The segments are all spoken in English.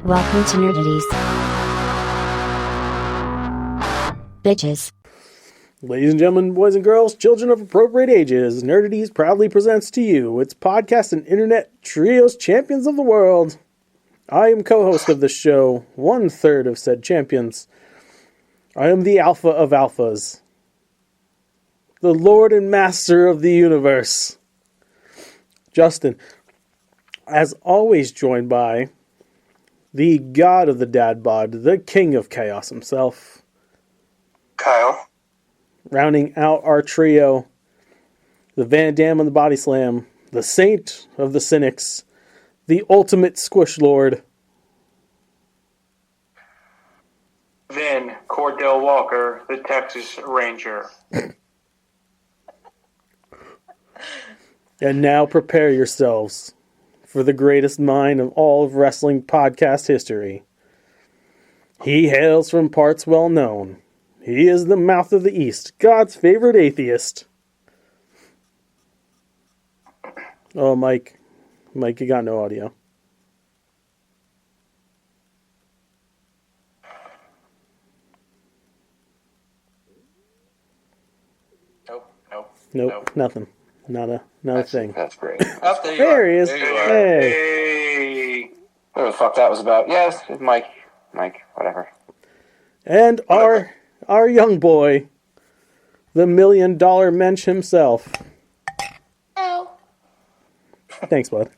Welcome to Nerdities. Bitches. Ladies and gentlemen, boys and girls, children of appropriate ages, Nerdities proudly presents to you its podcast and internet trios champions of the world. I am co-host of the show, 1/3 of said champions. I am the alpha of alphas. The lord and master of the universe. Justin, as always joined by the god of the dad bod, the king of chaos himself. Kyle. Rounding out our trio, the Van Damme on the body slam, the saint of the cynics, the ultimate squish lord. Then Cordell Walker, the Texas Ranger. And now prepare yourselves for the greatest mind of all of wrestling podcast history. He hails from parts well known. He is the mouth of the East, God's favorite atheist. Oh, Mike, you got no audio. Nope, nothing. Not a thing. That's great. Oh, There he is. There you are. Hey. Hey. Whatever the fuck that was about. Yes, Mike, whatever. And our young boy, the $1 million mensch himself. Ow. Thanks, bud.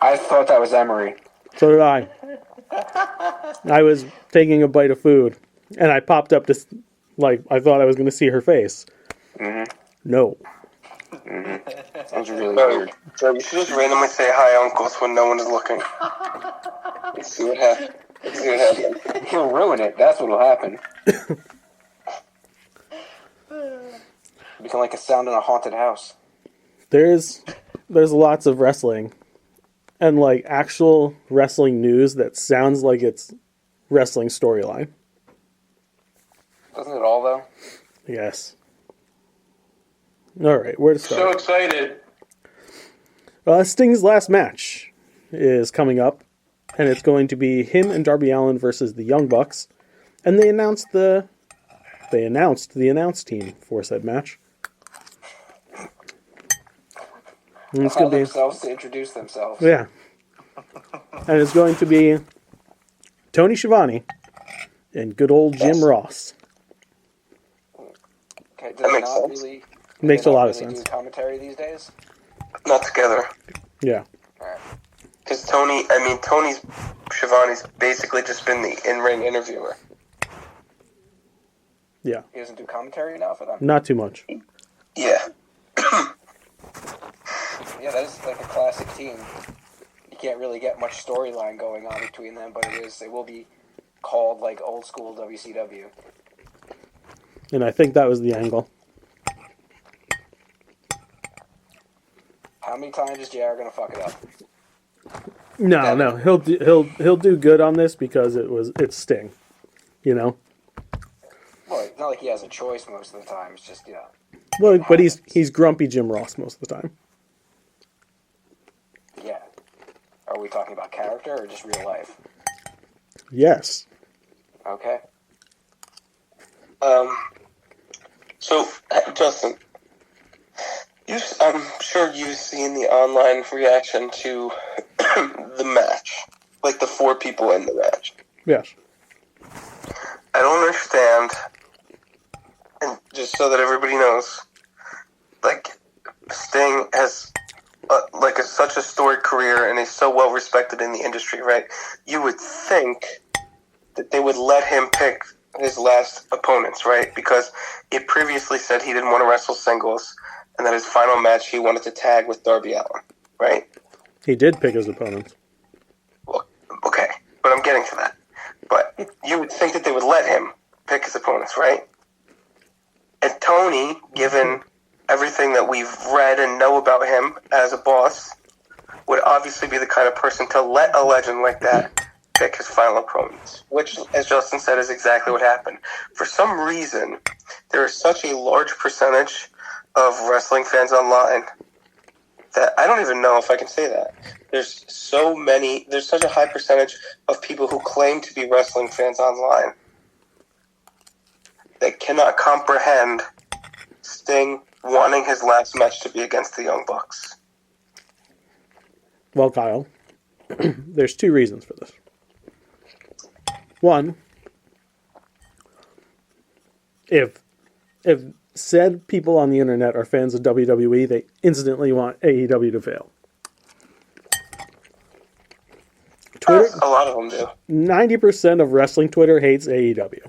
I thought that was Emery. So did I. I was taking a bite of food, and I popped up this, like, I thought I was going to see her face. Mm-hmm. No. Mm-hmm. That was really weird. So you should just randomly say hi, uncles, when no one is looking. Let's see what happens. He'll ruin it. That's what'll happen. Become like a sound in a haunted house. There's lots of wrestling, and, like, actual wrestling news that sounds like it's wrestling storyline. Doesn't it all, though? Yes. All right, where to So start? excited. Sting's last match is coming up, and it's going to be him and Darby Allin versus the Young Bucks. And they announced the announce team for said match. And it's going to be themselves to introduce themselves. yeah, and it's going to be Tony Schiavone and good old Jim Ross. Okay, That makes sense. really Makes a lot of really sense. do commentary these days? Not together. Yeah, Alright. Because Tony's Schiavone's basically just been the in-ring interviewer. yeah, He doesn't do commentary now for them? not too much. Yeah. Yeah, that is like a classic team. You can't really get much storyline going on between them, but it will be called like old school WCW. And I think that was the angle. How many times is JR gonna fuck it up? No, he'll do good on this because it's Sting, you know. Well, it's not like he has a choice most of the time. It's just, Well, but he's grumpy Jim Ross most of the time. yeah. Are we talking about character or just real life? Yes. Okay. So, Justin, I'm sure you've seen the online reaction to the match. Like the 4 people in the match. Yes. I don't understand, and just so that everybody knows, like, Sting has such a storied career and he's so well respected in the industry, right? You would think that they would let him pick his last opponents, right? Because he previously said he didn't want to wrestle singles and that his final match he wanted to tag with Darby Allin, right? He did pick his opponents. Well, okay, but I'm getting to that. But you would think that they would let him pick his opponents, right? And Tony, given everything that we've read and know about him as a boss, would obviously be the kind of person to let a legend like that pick his final opponents, which, as Justin said, is exactly what happened. For some reason, there is such a large percentage of wrestling fans online that I don't even know if I can say that. There's such a high percentage of people who claim to be wrestling fans online that cannot comprehend Sting wanting his last match to be against the Young Bucks. Well, Kyle, there's two reasons for this. One, if said people on the internet are fans of WWE, they instantly want AEW to fail. Twitter, A lot of them do. 90% of wrestling Twitter hates AEW.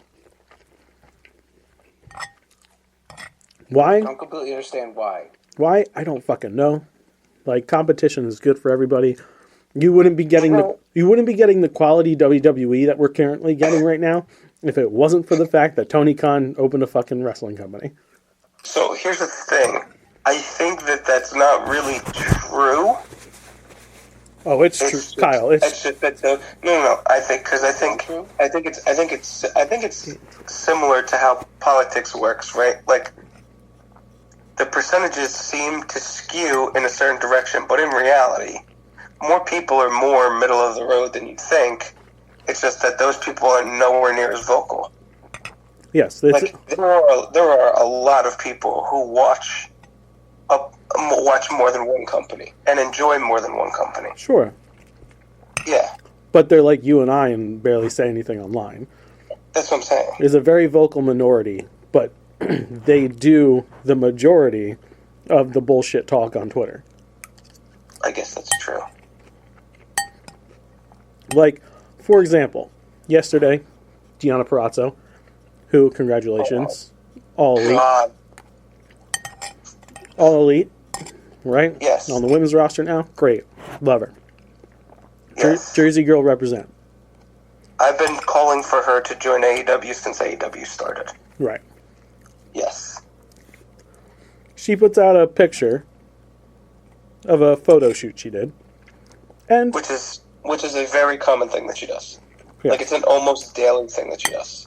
Why? I don't completely understand why. Why? I don't fucking know. Like, competition is good for everybody. You wouldn't be getting the quality WWE that we're currently getting right now if it wasn't for the fact that Tony Khan opened a fucking wrestling company. So here's the thing. I think that that's not really true. Oh, it's true, Kyle. It's just that no. I think it's similar to how politics works, right? Like, the percentages seem to skew in a certain direction, but in reality, more people are more middle of the road than you'd think. It's just that those people are nowhere near as vocal. Yes, Like, there are a lot of people who watch more than one company and enjoy more than one company. sure. Yeah, But they're like you and I and barely say anything online. that's what I'm saying. There's a very vocal minority, but they do the majority of the bullshit talk on Twitter. I guess that's true. Like, for example, yesterday, Deonna Purrazzo, who, congratulations, all elite, God, all elite, right? Yes. On the women's roster now, great, love her. yes. Jersey girl represent, I've been calling for her to join AEW since AEW started. right? Yes. She puts out a picture of a photo shoot she did, and Which is a very common thing that she does. yeah, Like, it's an almost daily thing that she does.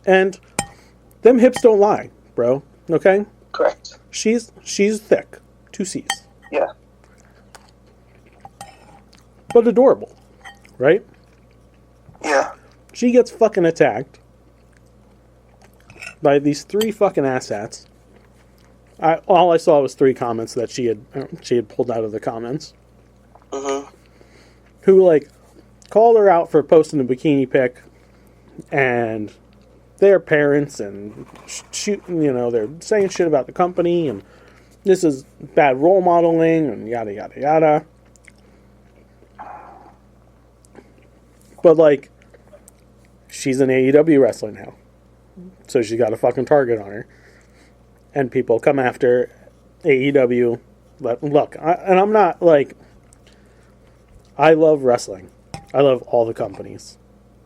and them hips don't lie, bro. Okay, Correct. she's thick, 2C's, Yeah. but adorable, right? Yeah. She gets fucking attacked by these three fucking asshats. All I saw was 3 comments that she had pulled out of the comments. Mm-hmm. Who, like, called her out for posting a bikini pic, and their parents, and they're saying shit about the company, and this is bad role modeling, and yada yada yada. But, like, she's in AEW wrestling now, so she's got a fucking target on her, and people come after AEW. Look, and I'm not like, I love wrestling. I love all the companies.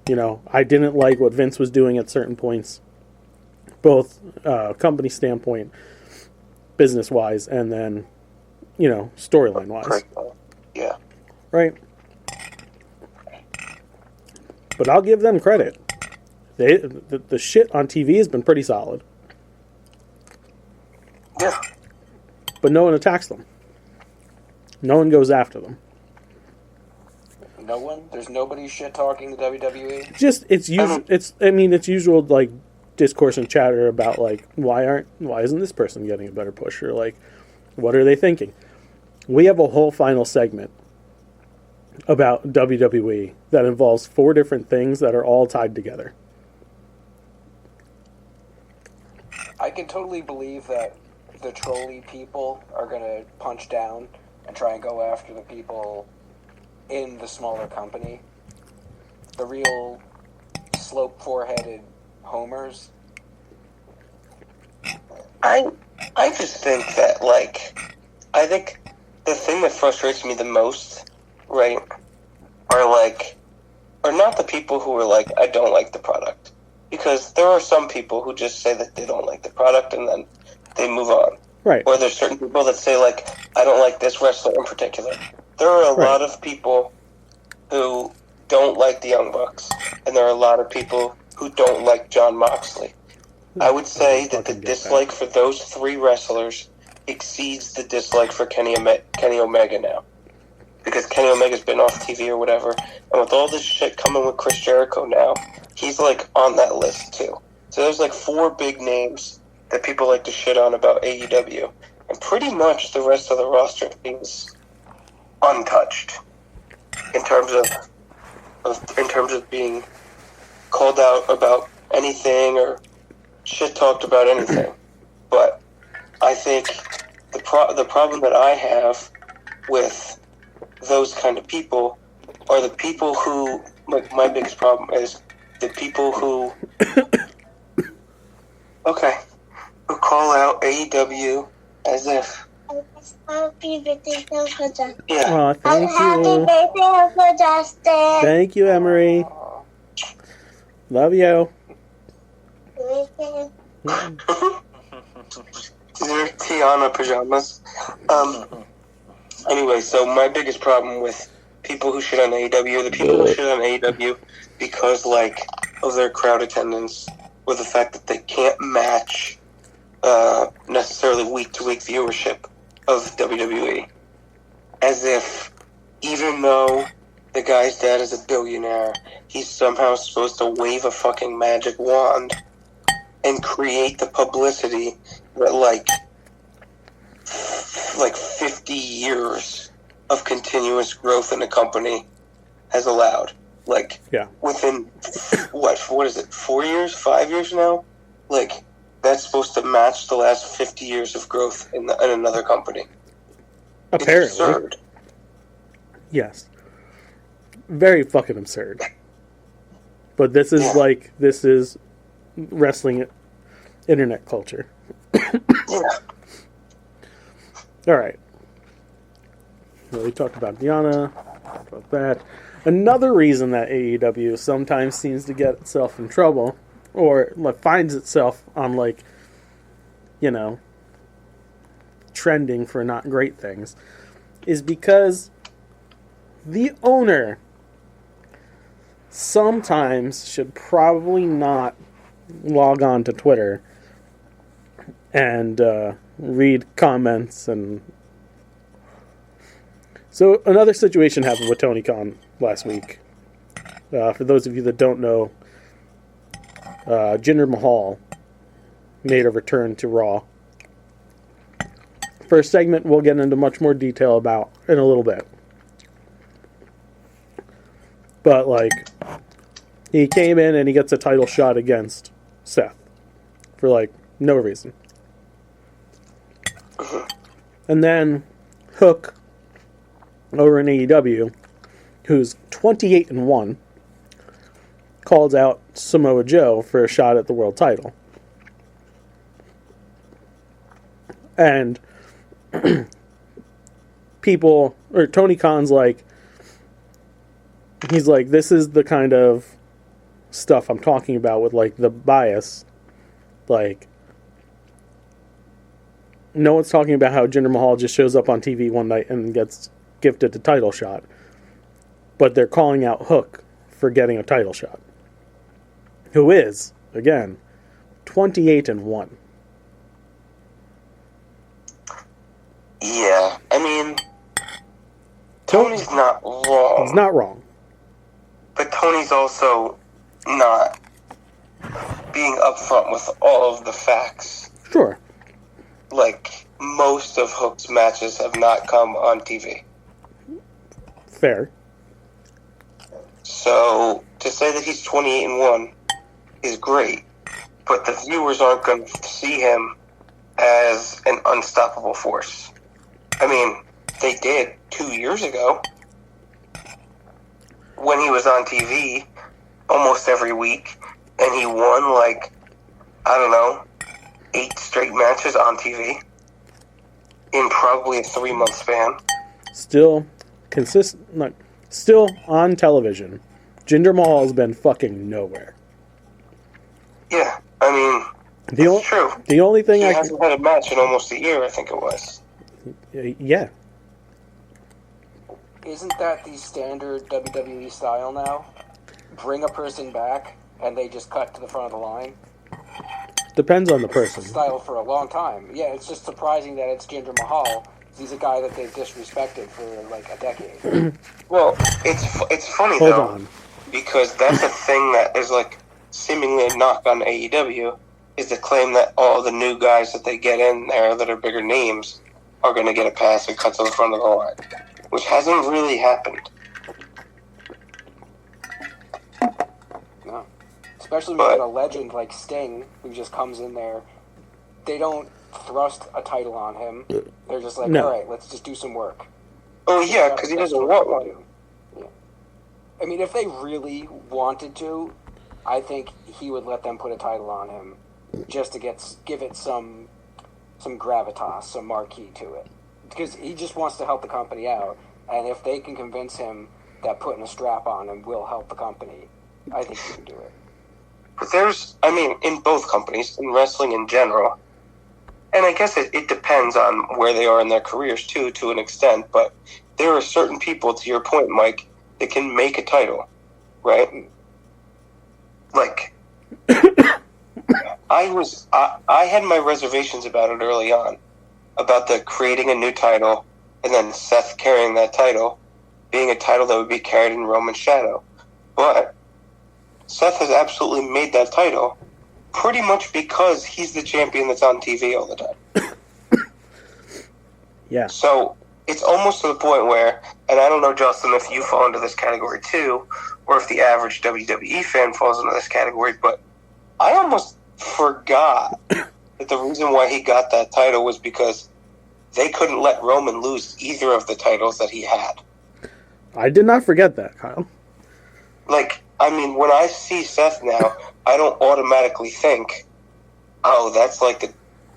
You know, I didn't like what Vince was doing at certain points, both company standpoint, business wise, and then, storyline wise. Yeah. Right? But I'll give them credit. The shit on TV has been pretty solid. Yeah. But no one attacks them. No one goes after them. No one? There's nobody shit talking the WWE? Just it's usual like discourse and chatter about like why isn't this person getting a better push, or like what are they thinking? We have a whole final segment about WWE that involves 4 different things that are all tied together. I can totally believe that the trolley people are going to punch down and try and go after the people in the smaller company. The real slope-foreheaded homers. I just think that, like, I think the thing that frustrates me the most, right, are not the people who are like, I don't like the product. Because there are some people who just say that they don't like the product and then they move on. Right. Or there's certain people that say, like, I don't like this wrestler in particular. There are a lot of people who don't like the Young Bucks, and there are a lot of people who don't like Jon Moxley. I would say that the dislike for those 3 wrestlers exceeds the dislike for Kenny Omega now. Because Kenny Omega's been off TV or whatever. And with all this shit coming with Chris Jericho now, he's like on that list too. So there's like 4 big names that people like to shit on about AEW. And pretty much the rest of the roster is untouched in terms of being called out about anything or shit talked about anything. But I think the problem that I have with those kind of people are the people who, like, my biggest problem is the people who who call out AEW as if Happy birthday for Justin. yeah. Aw, thank Happy you. birthday for Justin. Thank you, Emery. Love you. These are Tiana pajamas. Anyway, so my biggest problem with people who shit on AEW are the people who shit on AEW because, like, of their crowd attendance, with the fact that they can't match necessarily week-to-week viewership of WWE. As if, even though the guy's dad is a billionaire, he's somehow supposed to wave a fucking magic wand and create the publicity that, like 50 years of continuous growth in a company has allowed. Like, Yeah. within, what is it, 4 years, 5 years now? Like, that's supposed to match the last 50 years of growth in another company. It's Apparently. absurd. Yes. Very fucking absurd. But this is this is wrestling internet culture. Yeah. Alright. Well, we talked about Diana, about that. Another reason that AEW sometimes seems to get itself in trouble, or finds itself on, trending for not great things, is because the owner sometimes should probably not log on to Twitter and read comments. And so another situation happened with Tony Khan last week. For those of you that don't know, Jinder Mahal made a return to Raw. For a segment we'll get into much more detail about in a little bit. But, he came in and he gets a title shot against Seth. For, no reason. And then Hook, over in AEW, who's 28-1, calls out Samoa Joe for a shot at the world title. And Tony Khan's he's like, this is the kind of stuff I'm talking about with, the bias. No one's talking about how Jinder Mahal just shows up on TV one night and gets gifted a title shot. But they're calling out Hook for getting a title shot. Who is, again, 28-1. Yeah, I mean, Tony's not wrong. He's not wrong. But Tony's also not being upfront with all of the facts. Sure. Most of Hook's matches have not come on TV. Fair. So, to say that he's 28-1 is great, but the viewers aren't going to see him as an unstoppable force. I mean, they did 2 years ago when he was on TV almost every week, and he won, 8 straight matches on TV in probably a 3-month span. Still consistent. Still on television. Jinder Mahal has been fucking nowhere. Yeah, I mean, it's true. The only thing he hasn't had a match in almost a year, I think it was. Yeah. Isn't that the standard WWE style now? Bring a person back, and they just cut to the front of the line? Depends on the person. style for a long time. Yeah, it's just surprising that it's Jinder Mahal. He's a guy that they've disrespected for like a decade. Well, it's funny Hold though, on. because that's a thing that is like seemingly a knock on AEW, is the claim that all the new guys that they get in there that are bigger names are going to get a pass and cut to the front of the line, which hasn't really happened. No. Especially with a legend like Sting, who just comes in there. They don't thrust a title on him. They're just like, No. all right, let's just do some work. Oh yeah, because he doesn't want one. Yeah. I mean, if they really wanted to, I think he would let them put a title on him just to give it some gravitas, some marquee to it. Because he just wants to help the company out. And if they can convince him that putting a strap on him will help the company, I think he can do it. But in both companies, in wrestling in general, and I guess it depends on where they are in their careers too, to an extent, but there are certain people, to your point, Mike, that can make a title, right? Like, I had my reservations about it early on, about the creating a new title, and then Seth carrying that title, being a title that would be carried in Roman's shadow. But Seth has absolutely made that title pretty much because he's the champion that's on TV all the time. Yeah. So it's almost to the point where, and I don't know, Justin, if you fall into this category too, or if the average WWE fan falls into this category, but I almost forgot that the reason why he got that title was because they couldn't let Roman lose either of the titles that he had. I did not forget that, Kyle. Like, when I see Seth now, I don't automatically think, oh, that's like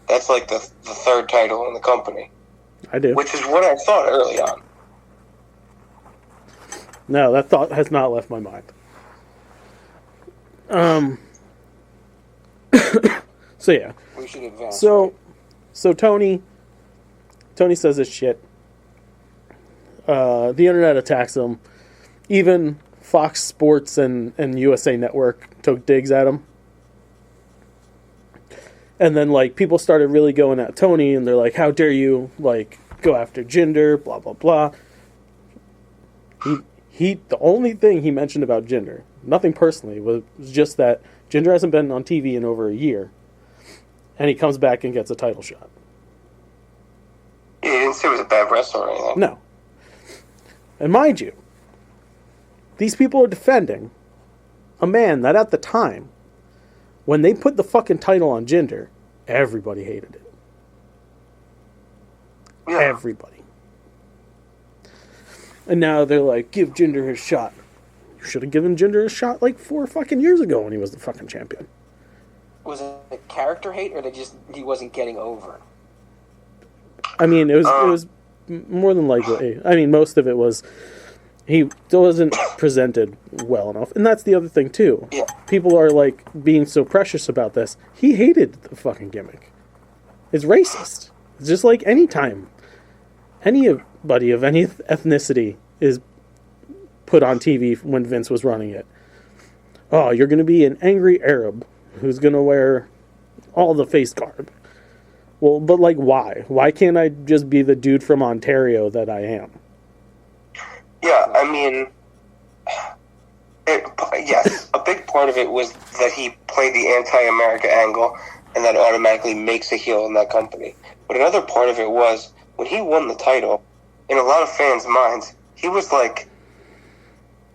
the third title in the company. I do. Which is what I thought early on. No, that thought has not left my mind. So yeah. We should advance. So Tony says this shit. The internet attacks him. Even Fox Sports and USA Network took digs at him. And then, like, people started really going at Tony, and they're like, how dare you, like, go after Jinder, blah, blah, blah. The only thing he mentioned about Jinder, nothing personally, was just that Jinder hasn't been on TV in over a year, and he comes back and gets a title shot. He didn't say he was a bad wrestler or anything. No. And mind you, these people are defending a man that at the time, when they put the fucking title on Jinder, everybody hated it. Yeah. Everybody. And now they're like, give Jinder his shot. You should have given Jinder a shot like 4 fucking years ago when he was the fucking champion. Was it a character hate, or he wasn't getting over? I mean, it was more than likely. I mean, most of it was he wasn't presented well enough, and that's the other thing too. Yeah. People are like being so precious about this. He hated the fucking gimmick. It's racist. It's just like any time anybody of any ethnicity is put on TV when Vince was running it. Oh, you're going to be an angry Arab who's going to wear all the face garb. Well, but like, why? Why can't I just be the dude from Ontario that I am? Yeah, yes, a big part of it was that he played the anti-America angle, and that automatically makes a heel in that company. But another part of it was, when he won the title, in a lot of fans' minds, he was like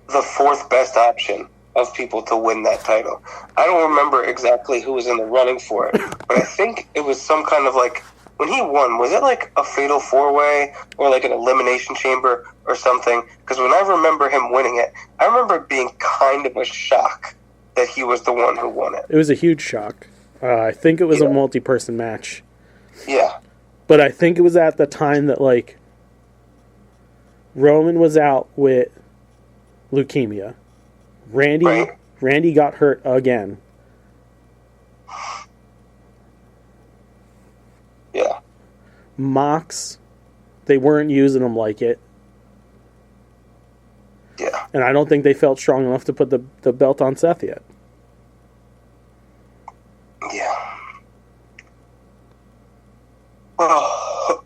the fourth best option of people to win that title. I don't remember exactly who was in the running for it, but I think it was some kind of like, when he won, was it like a fatal 4-way or like an elimination chamber or something? Because when I remember him winning it, I remember it being kind of a shock that he was the one who won it. It was a huge shock. I think it was a multi-person match. Yeah. But I think it was at the time that, like, Roman was out with leukemia. Randy got hurt again. Yeah. Mox, they weren't using him like it. Yeah. And I don't think they felt strong enough to put the belt on Seth yet. Yeah. Well,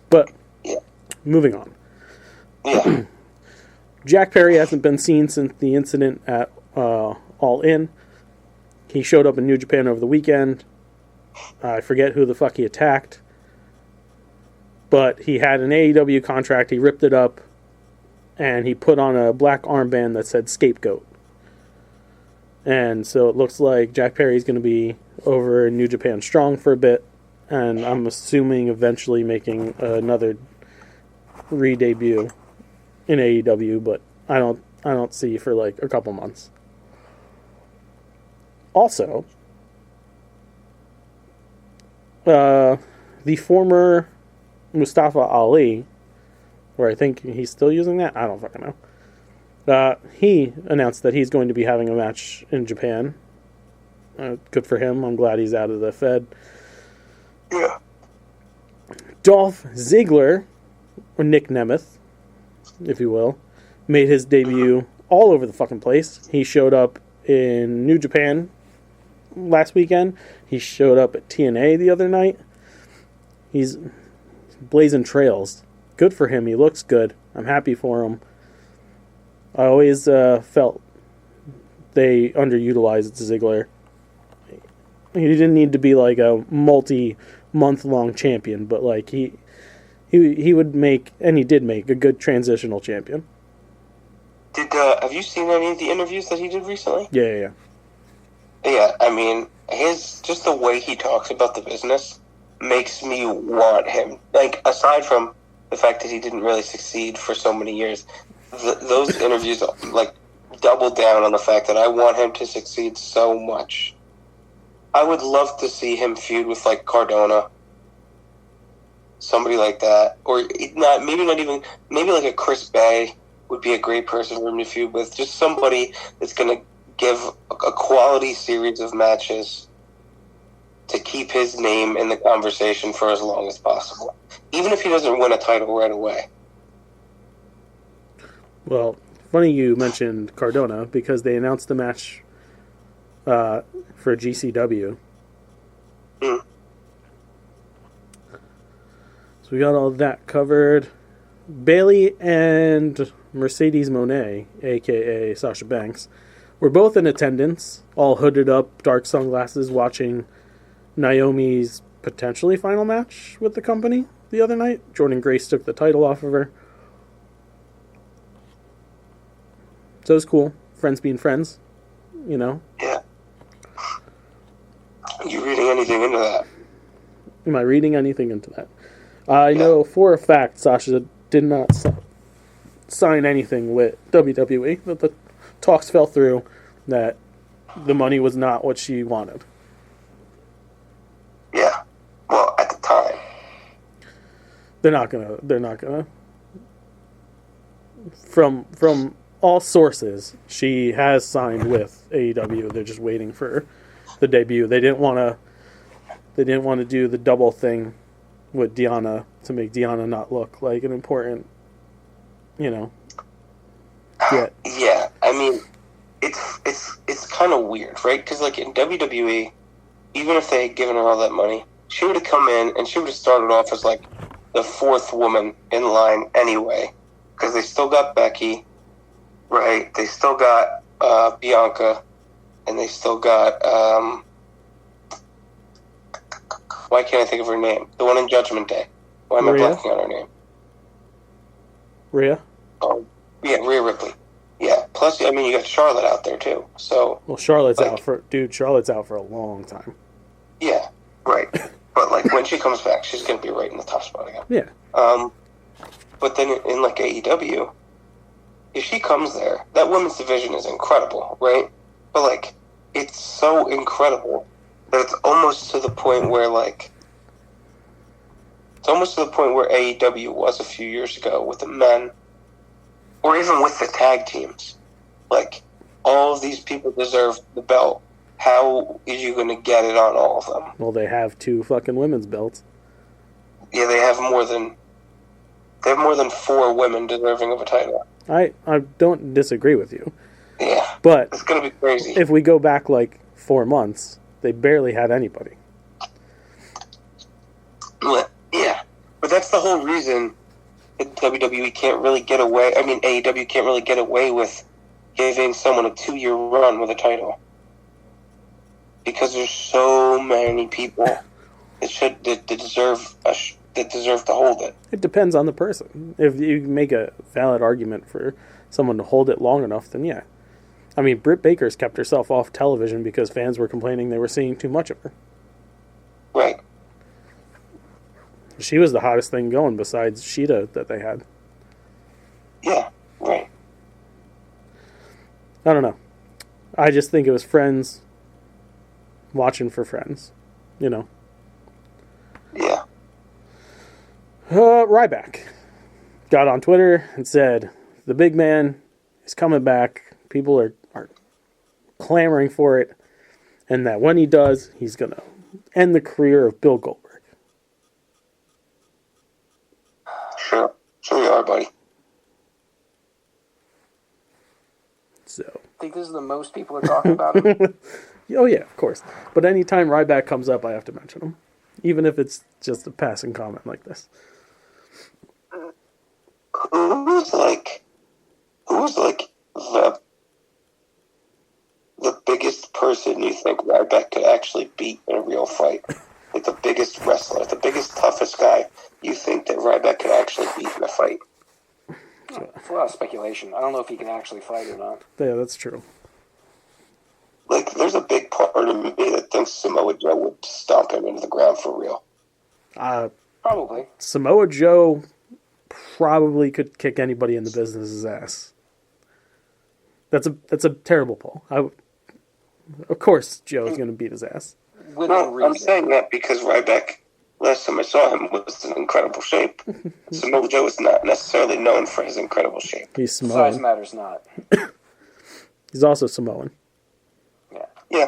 But yeah. moving on. Yeah. Jack Perry hasn't been seen since the incident at All In. He showed up in New Japan over the weekend. I forget who the fuck he attacked. But he had an AEW contract. He ripped it up. And he put on a black armband that said Scapegoat. And so it looks like Jack Perry's going to be over in New Japan Strong for a bit. And I'm assuming eventually making another re-debut in AEW, but I don't see for like a couple months. Also, the former Mustafa Ali, or I think he's still using that, I don't fucking know. He announced that he's going to be having a match in Japan. Good for him. I'm glad he's out of the Fed. Yeah. Dolph Ziggler, or Nick Nemeth, if you will, made his debut all over the fucking place. He showed up in New Japan last weekend. He showed up at TNA the other night. He's blazing trails. Good for him. He looks good. I'm happy for him. I always felt they underutilized Ziggler. He didn't need to be like a multi-month-long champion, but like he would make, and he did make, a good transitional champion. Have you seen any of the interviews that he did recently? Yeah. Yeah, I mean, just the way he talks about the business makes me want him. Like, aside from the fact that he didn't really succeed for so many years, those interviews, like, double down on the fact that I want him to succeed so much. I would love to see him feud with, like, Cardona. Somebody like that. Or maybe like a Chris Bay would be a great person for him to feud with. Just somebody that's going to give a quality series of matches to keep his name in the conversation for as long as possible. Even if he doesn't win a title right away. Well, funny you mentioned Cardona, because they announced the match for GCW. Mm. So we got all that covered. Bailey and Mercedes Moné, a.k.a. Sasha Banks, were both in attendance, all hooded up, dark sunglasses, watching Naomi's potentially final match with the company the other night. Jordynne Grace took the title off of her. So it was cool. Friends being friends, you know. Yeah. Are you reading anything into that? Am I reading anything into that? I know for a fact Sasha did not sign anything with WWE. That the talks fell through. That the money was not what she wanted. Yeah. Well, at the time. They're not gonna. From all sources, she has signed with AEW. They're just waiting for the debut. They didn't want to do the double thing with Deonna to make Deonna not look like an important, yet. Yeah, I mean, it's kind of weird, right? Because like in WWE, even if they had given her all that money, she would have come in and she would have started off as like the fourth woman in line anyway. Because they still got Becky, right? They still got Bianca, and they still got why can't I think of her name? The one in Judgment Day. Why am I Rhea? blanking on her name? Rhea? Oh, yeah, Rhea Ripley. Yeah. Plus, I mean, you got Charlotte out there too. So. Well, Charlotte's out for a long time. Yeah. Right. But like when she comes back, she's gonna be right in the top spot again. Yeah. But then in like AEW, if she comes there, that women's division is incredible, right? But like, it's so incredible that it's almost to the point where AEW was a few years ago with the men, or even with the tag teams. Like, all of these people deserve the belt. How are you going to get it on all of them? Well, they have 2 fucking women's belts. Yeah, they have more than 4 women deserving of a title. I don't disagree with you. Yeah, But it's going to be crazy. if we go back like 4 months, they barely had anybody. Yeah, but that's the whole reason that WWE can't really get away. I mean, AEW can't really get away with giving someone a 2-year run with a title because there's so many people that deserve to hold it. It depends on the person. If you make a valid argument for someone to hold it long enough, then yeah. I mean, Britt Baker's kept herself off television because fans were complaining they were seeing too much of her. Right. She was the hottest thing going besides Sheeta that they had. Yeah, right. I don't know. I just think it was friends watching for friends, you know. Yeah. Ryback got on Twitter and said, the big man is coming back. People are clamoring for it. And that when he does, he's going to end the career of Bill Goldberg. Sure we are, buddy. So. I think this is the most people are talking about him. Oh, yeah, of course. But anytime Ryback comes up, I have to mention him. Even if it's just a passing comment like this. Who's like the biggest person you think Ryback could actually beat in a real fight? Like the biggest wrestler, the biggest, toughest guy you think that Ryback could actually beat in a fight? It's a lot of speculation. I don't know if he can actually fight or not. Yeah, that's true. Like, there's a big part of me that thinks Samoa Joe would stomp him into the ground for real. Probably. Samoa Joe probably could kick anybody in the business's ass. That's a terrible pull. Of course, Joe's going to beat his ass. No, I'm saying that because Ryback, last time I saw him, was in incredible shape. Samoa Joe is not necessarily known for his incredible shape. He's Samoan. Size matters not. He's also Samoan. Yeah.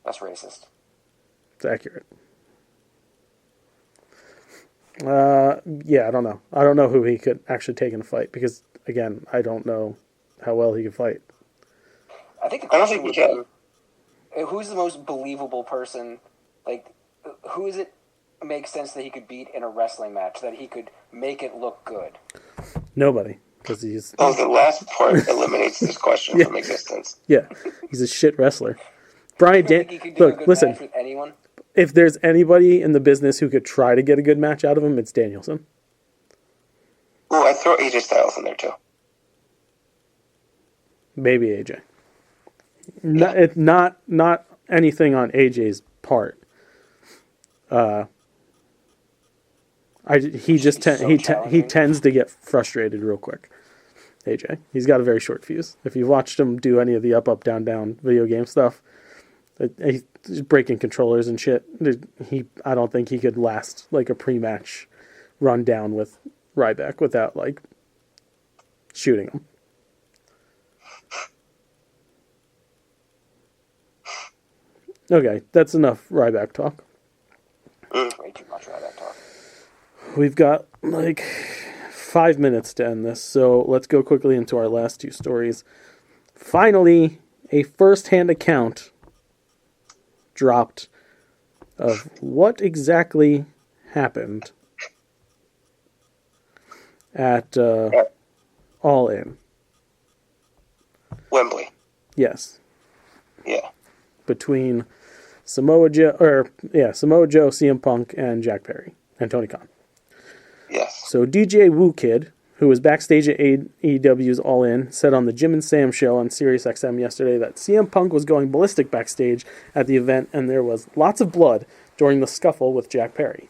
That's racist. It's accurate. Yeah, I don't know. I don't know who he could actually take in a fight because, again, I don't know how well he could fight. I think the I don't question think would he can. be, who's the most believable person? Like, who is it makes sense that he could beat in a wrestling match, that he could make it look good? Nobody. Because he's... Oh, the last part eliminates this question from existence. Yeah, he's a shit wrestler. Brian look, listen. Match with anyone? If there's anybody in the business who could try to get a good match out of him, it's Danielson. Oh, I throw AJ Styles in there too. Maybe AJ. Not anything on AJ's part. He tends to get frustrated real quick. AJ, he's got a very short fuse. If you watched him do any of the up down down video game stuff, he's breaking controllers and shit. I don't think he could last like a pre-match run down with Ryback without like shooting him. Okay, that's enough Ryback talk. Way too much Ryback talk. We've got like 5 minutes to end this, so let's go quickly into our last two stories. Finally, a first-hand account dropped of what exactly happened at All In. Wembley. Yes. Yeah. Between Samoa Joe, CM Punk, and Jack Perry, and Tony Khan. Yes. So DJ Woo Kid, who was backstage at AEW's All In, said on the Jim and Sam show on SiriusXM yesterday that CM Punk was going ballistic backstage at the event and there was lots of blood during the scuffle with Jack Perry.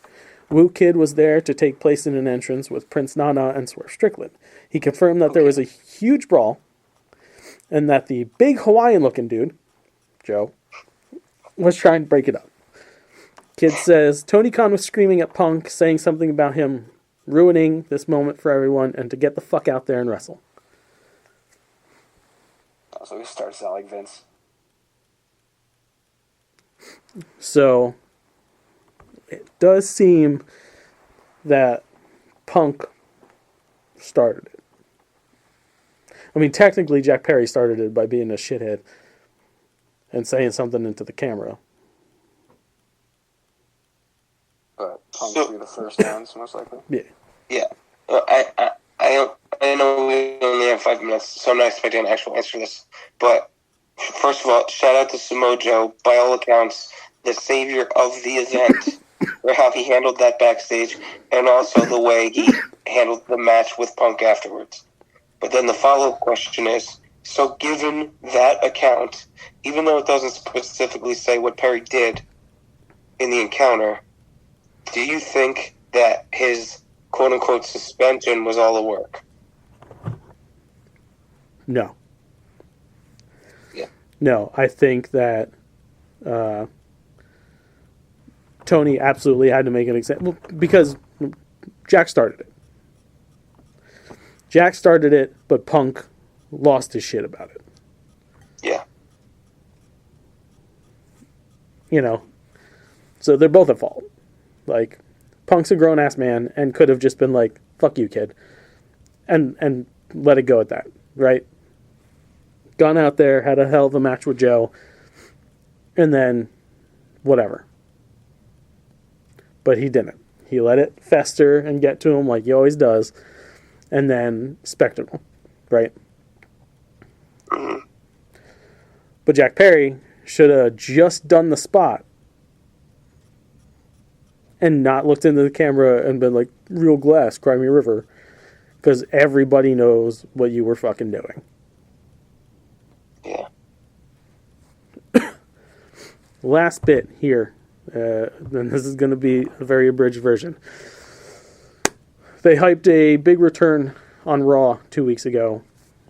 Woo Kid was there to take place in an entrance with Prince Nana and Swerve Strickland. He confirmed that there was a huge brawl and that the big Hawaiian-looking dude, Joe, was trying to break it up. Kid says Tony Khan was screaming at Punk, saying something about him ruining this moment for everyone and to get the fuck out there and wrestle. So he starts out like Vince. So it does seem that Punk started it. I mean, technically Jack Perry started it by being a shithead and saying something into the camera. Punk So- through the first rounds, most likely. Yeah. Yeah. I know we only have 5 minutes, so I'm not expecting an actual answer to this. But first of all, shout out to Samoa Joe. By all accounts, the savior of the event, or how he handled that backstage, and also the way he handled the match with Punk afterwards. But then the follow-up question is, so given that account, even though it doesn't specifically say what Perry did in the encounter, do you think that his quote-unquote suspension was all the work? No. Yeah. No, I think that Tony absolutely had to make an example because Jack started it. Jack started it, but Punk lost his shit about it. Yeah. You know? So they're both at fault. Like, Punk's a grown-ass man and could have just been like, fuck you, kid. And let it go at that, right? Gone out there, had a hell of a match with Joe, and then whatever. But he didn't. He let it fester and get to him like he always does, and then spectacle, right? But Jack Perry should have just done the spot and not looked into the camera and been like, real glass, cry me a river, because everybody knows what you were fucking doing. Yeah. Last bit here, then this is going to be a very abridged version. They hyped a big return on Raw 2 weeks ago.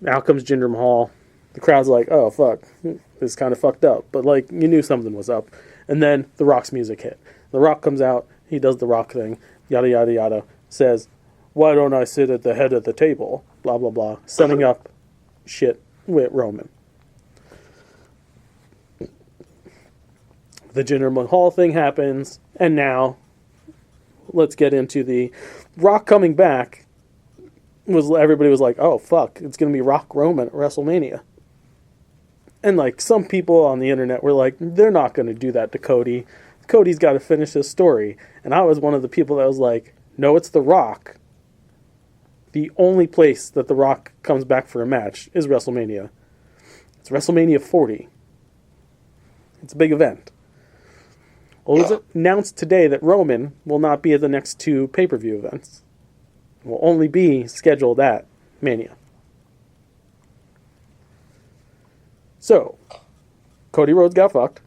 Out comes Jinder Mahal. The crowd's like, oh, fuck, this is kind of fucked up. But, like, you knew something was up. And then The Rock's music hit. The Rock comes out. He does the Rock thing. Yada, yada, yada. Says, why don't I sit at the head of the table? Blah, blah, blah. Setting up shit with Roman. The Jinder Mahal thing happens. And now, let's get into the Rock coming back. Everybody was like, oh, fuck, it's going to be Rock Roman at WrestleMania. And, like, some people on the internet were like, they're not going to do that to Cody. Cody's got to finish his story. And I was one of the people that was like, no, it's The Rock. The only place that The Rock comes back for a match is WrestleMania. It's WrestleMania 40. It's a big event. Well, it was announced today that Roman will not be at the next 2 pay-per-view events. It will only be scheduled at Mania. So, Cody Rhodes got fucked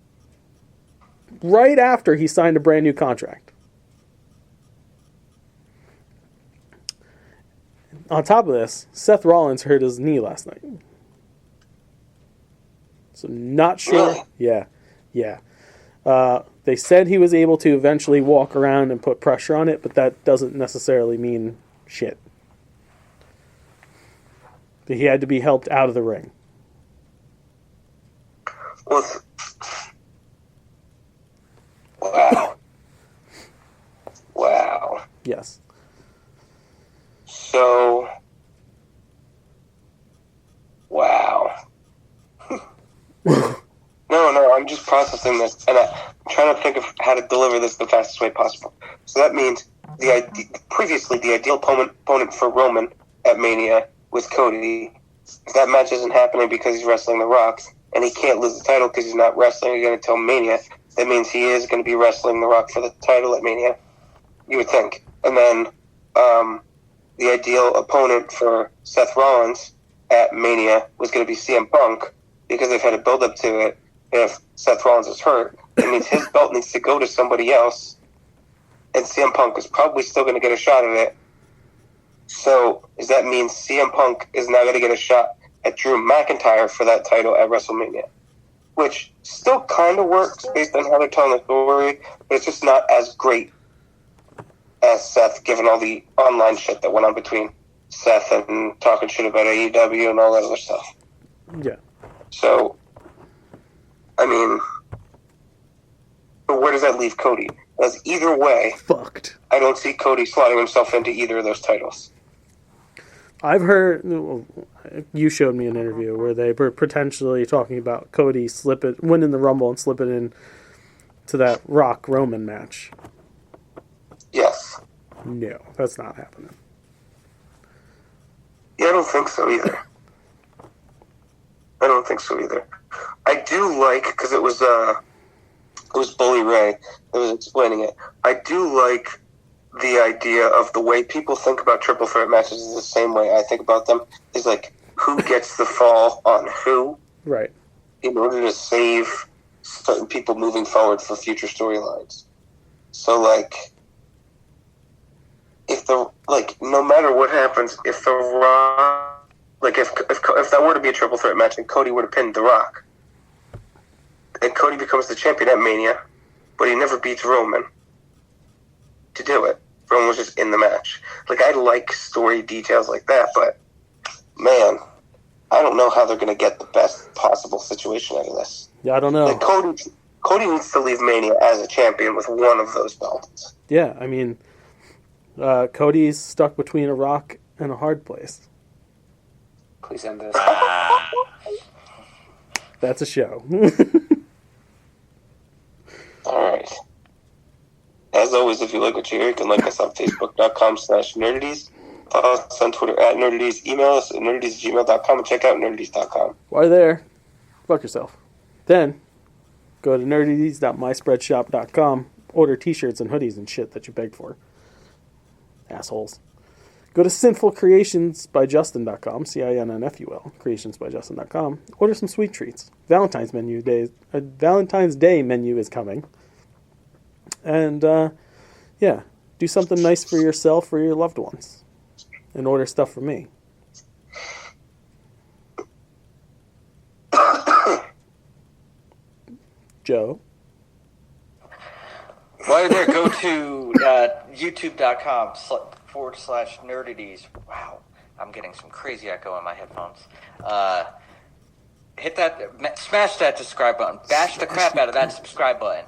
right after he signed a brand new contract. On top of this, Seth Rollins hurt his knee last night. So not sure. Really? Yeah. They said he was able to eventually walk around and put pressure on it, but that doesn't necessarily mean shit. He had to be helped out of the ring. Wow. Yes. So, wow. No, I'm just processing this, and I'm trying to think of how to deliver this the fastest way possible. So that means previously the ideal opponent for Roman at Mania was Cody. That match isn't happening because he's wrestling The Rock, and he can't lose the title because he's not wrestling again until Mania. That means he is going to be wrestling The Rock for the title at Mania, you would think. And then the ideal opponent for Seth Rollins at Mania was going to be CM Punk because they've had a build-up to it. If Seth Rollins is hurt, it means his belt needs to go to somebody else, and CM Punk is probably still going to get a shot at it. So does that mean CM Punk is now going to get a shot at Drew McIntyre for that title at WrestleMania? Which still kind of works based on how they're telling the story, but it's just not as great as Seth, given all the online shit that went on between Seth and talking shit about AEW and all that other stuff. Yeah. So, I mean, but where does that leave Cody? Because either way, Fucked. I don't see Cody slotting himself into either of those titles. I've heard, you showed me an interview where they were potentially talking about Cody winning the Rumble and slipping in to that Rock Roman match. No, that's not happening. Yeah, I don't think so either. I do like, because it was Bully Ray that was explaining it. I do like the idea of the way people think about triple threat matches is the same way I think about them. Is like, who gets the fall on who, Right. in order to save certain people moving forward for future storylines. So, like, no matter what happens, if The Rock, like, if that were to be a triple threat match and Cody were to pin The Rock, and Cody becomes the champion at Mania, but he never beats Roman to do it. Roman was just in the match. Like, I like story details like that, but, man, I don't know how they're going to get the best possible situation out of this. Yeah, I don't know. Like, Cody needs to leave Mania as a champion with one of those belts. Yeah, I mean, Cody's stuck between a rock and a hard place. Please end this. That's a show. All right. As always, if you like what you hear, you can like us on Facebook.com/nerdities. Follow us on Twitter @nerdities. Email us at nerdities@gmail.com and check out nerdities.com. While you're there, fuck yourself. Then, go to nerdities.myspreadshop.com. Order t-shirts and hoodies and shit that you begged for. Assholes. Go to sinfulcreationsbyjustin.com, CINNFUL, creationsbyjustin.com. Order some sweet treats. Valentine's Day menu is coming. And, yeah, do something nice for yourself or your loved ones. And order stuff for me. Joe? While you're there, go to youtube.com/nerdities. Wow, I'm getting some crazy echo in my headphones. Hit that, smash that subscribe button. Bash the crap out of that subscribe button.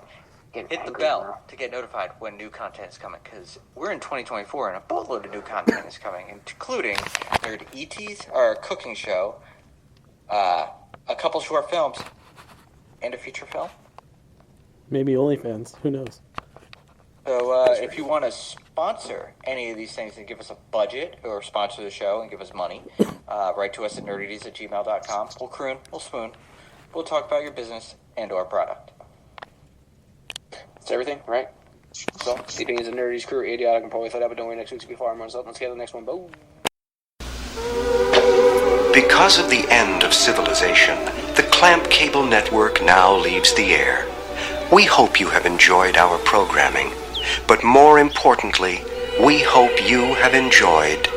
Hit the bell to get notified when new content is coming, because we're in 2024 and a boatload of new content is coming, including Nerd ETs, our cooking show, a couple short films, and a feature film. Maybe OnlyFans. Who knows? So if you want to sponsor any of these things and give us a budget, or sponsor the show and give us money, write to us at nerdities@gmail.com. We'll croon, we'll spoon, we'll talk about your business and or product. That's everything, right? So, sleeping is a Nerdies crew, idiotic and probably thought out, but don't worry, next week's will be far more up. Let's get to the next one. Boom. Because of the end of civilization, the Clamp Cable Network now leaves the air. We hope you have enjoyed our programming, but more importantly, we hope you have enjoyed